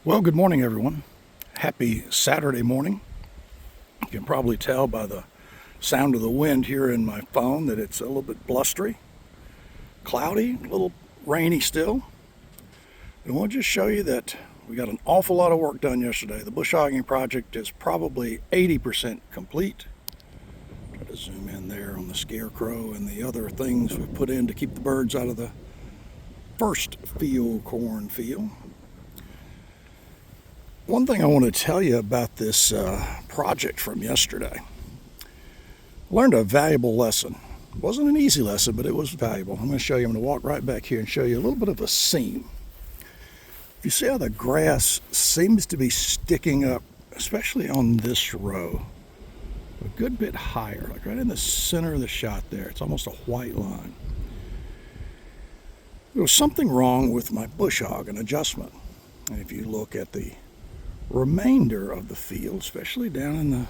Well, good morning, everyone. Happy Saturday morning. You can probably tell by the sound of the wind here in my phone that it's a little bit blustery, cloudy, a little rainy still. And I want to just show you that we got an awful lot of work done yesterday. The bush hogging project is probably 80% complete. Try to zoom in there on the scarecrow and the other things we put in to keep the birds out of the first corn field. One thing I want to tell you about this project from yesterday. I learned a valuable lesson. It wasn't an easy lesson, but it was valuable. I'm going to show you. I'm going to walk right back here and show you a little bit of a seam. If you see how the grass seems to be sticking up, especially on this row, a good bit higher, like right in the center of the shot there. It's almost a white line. There was something wrong with my bush hog, an adjustment. And if you look at the remainder of the field, especially down in the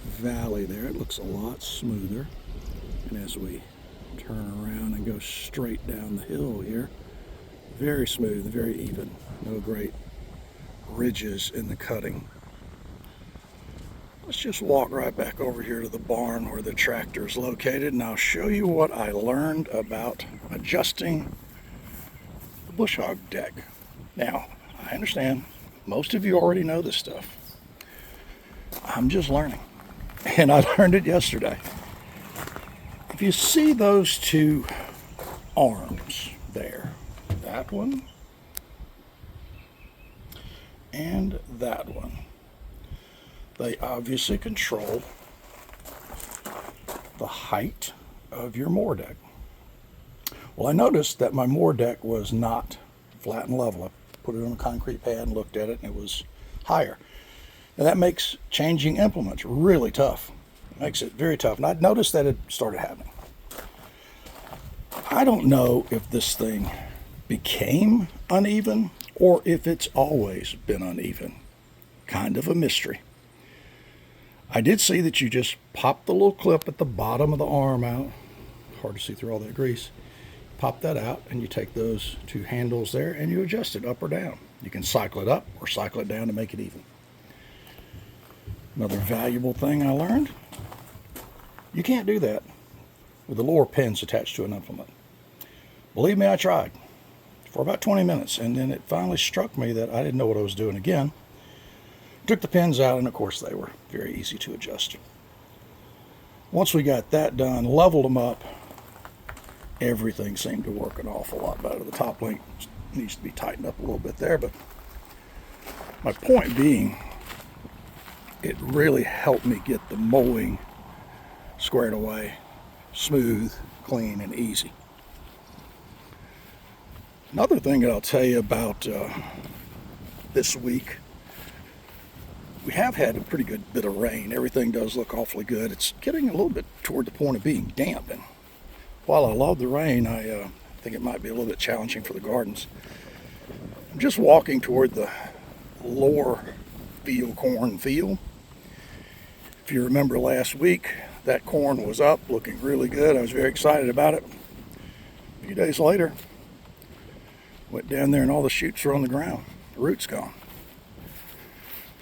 valley there, it looks a lot smoother. And as we turn around and go straight down the hill here, very smooth, very even, no great ridges in the cutting. Let's just walk right back over here to the barn where the tractor is located, and I'll show you what I learned about adjusting the bush hog deck. Now, I understand most of you already know this stuff. I'm just learning, and I learned it yesterday. If you see those two arms there, that one and that one, they obviously control the height of your moor deck. Well, I noticed that my moor deck was not flat and level. I put it on a concrete pad and looked at it, and it was higher. And that makes changing implements really tough. It makes it very tough. And I'd noticed that it started happening. I don't know if this thing became uneven or if it's always been uneven. Kind of a mystery. I did see that you just pop the little clip at the bottom of the arm out. Hard to see through all that grease. Pop that out, and you take those two handles there and you adjust it up or down. You can cycle it up or cycle it down to make it even. Another valuable thing I learned, you can't do that with the lower pins attached to an implement. Believe me, I tried for about 20 minutes, and then it finally struck me that I didn't know what I was doing again. Took the pins out, and of course they were very easy to adjust. Once we got that done, leveled them up, everything seemed to work an awful lot better. The top link needs to be tightened up a little bit there, but my point being, it really helped me get the mowing squared away, smooth, clean, and easy. Another thing that I'll tell you about this week, we have had a pretty good bit of rain. Everything does look awfully good. It's getting a little bit toward the point of being damp, and while I love the rain, I think it might be a little bit challenging for the gardens. I'm just walking toward the lower corn field. If you remember last week, that corn was up, looking really good. I was very excited about it. A few days later, went down there and all the shoots are on the ground. The root's gone.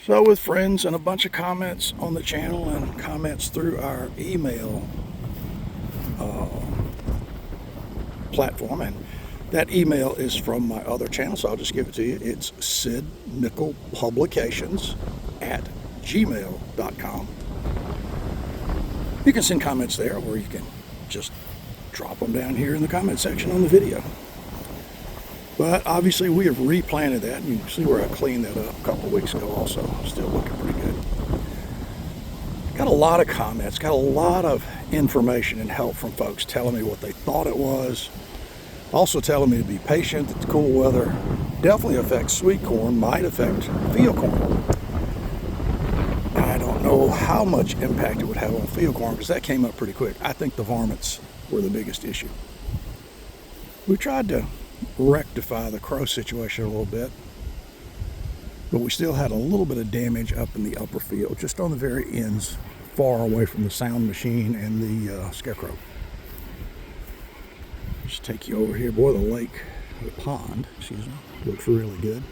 So with friends and a bunch of comments on the channel and comments through our email platform, and that email is from my other channel, so I'll just give it to you. It's sidnickelpublications@gmail.com. You can send comments there, or you can just drop them down here in the comment section on the video. But obviously we have replanted that, and you can see where I cleaned that up a couple of weeks ago also. Still looking pretty good. Got a lot of comments, got a lot of information and help from folks telling me what they thought it was. Also telling me to be patient, that the cool weather definitely affects sweet corn, might affect field corn. I don't know how much impact it would have on field corn because that came up pretty quick. I think the varmints were the biggest issue. We tried to rectify the crow situation a little bit, but we still had a little bit of damage up in the upper field, just on the very ends, far away from the sound machine and the scarecrow. Just take you over here. Boy, the pond, excuse me, looks really good.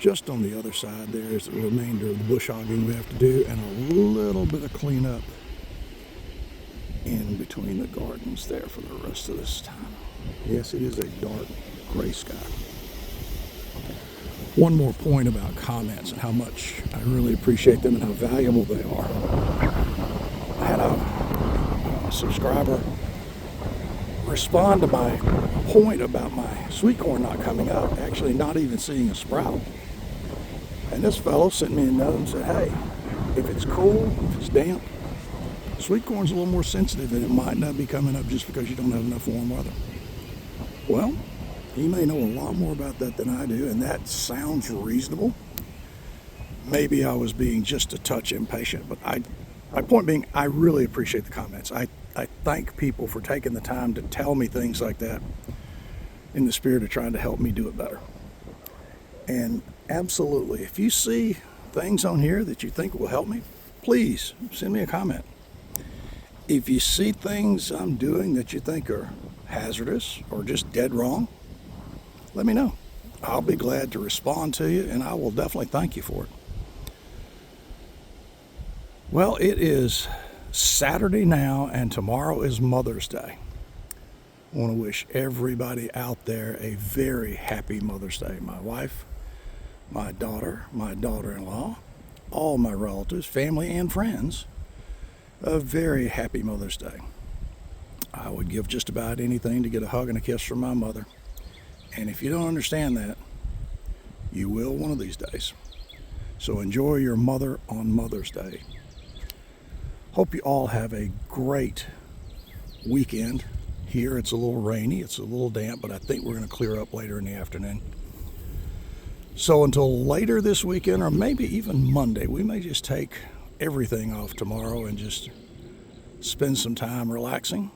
Just on the other side there is the remainder of the bush hogging we have to do, and a little bit of cleanup in between the gardens there for the rest of this time. Yes, it is a dark gray sky. One more point about comments and how much I really appreciate them and how valuable they are. I had a subscriber respond to my point about my sweet corn not coming up, actually not even seeing a sprout. And this fellow sent me a note and said, hey, if it's cool, if it's damp, sweet corn's a little more sensitive and it might not be coming up just because you don't have enough warm weather. Well, he may know a lot more about that than I do, and that sounds reasonable. Maybe I was being just a touch impatient, but my point being, I really appreciate the comments. I thank people for taking the time to tell me things like that in the spirit of trying to help me do it better. And absolutely, if you see things on here that you think will help me, please send me a comment. If you see things I'm doing that you think are hazardous or just dead wrong, let me know. I'll be glad to respond to you, and I will definitely thank you for it. Well, it is Saturday now, and tomorrow is Mother's Day. I want to wish everybody out there a very happy Mother's Day. My wife, my daughter, my daughter-in-law, all my relatives, family, and friends, a very happy Mother's Day. I would give just about anything to get a hug and a kiss from my mother. And if you don't understand that, you will one of these days. So enjoy your mother on Mother's Day. Hope you all have a great weekend. Here it's a little rainy, it's a little damp, but I think we're going to clear up later in the afternoon. So until later this weekend, or maybe even Monday, we may just take everything off tomorrow and just spend some time relaxing.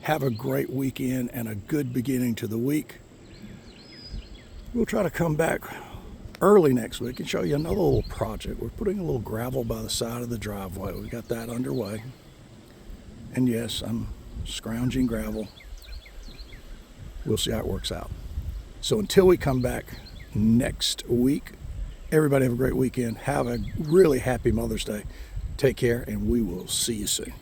Have a great weekend and a good beginning to the week. We'll try to come back early next week and show you another little project. We're putting a little gravel by the side of the driveway. We've got that underway. And yes, I'm scrounging gravel. We'll see how it works out. So until we come back next week, everybody have a great weekend. Have a really happy Mother's Day. Take care, and we will see you soon.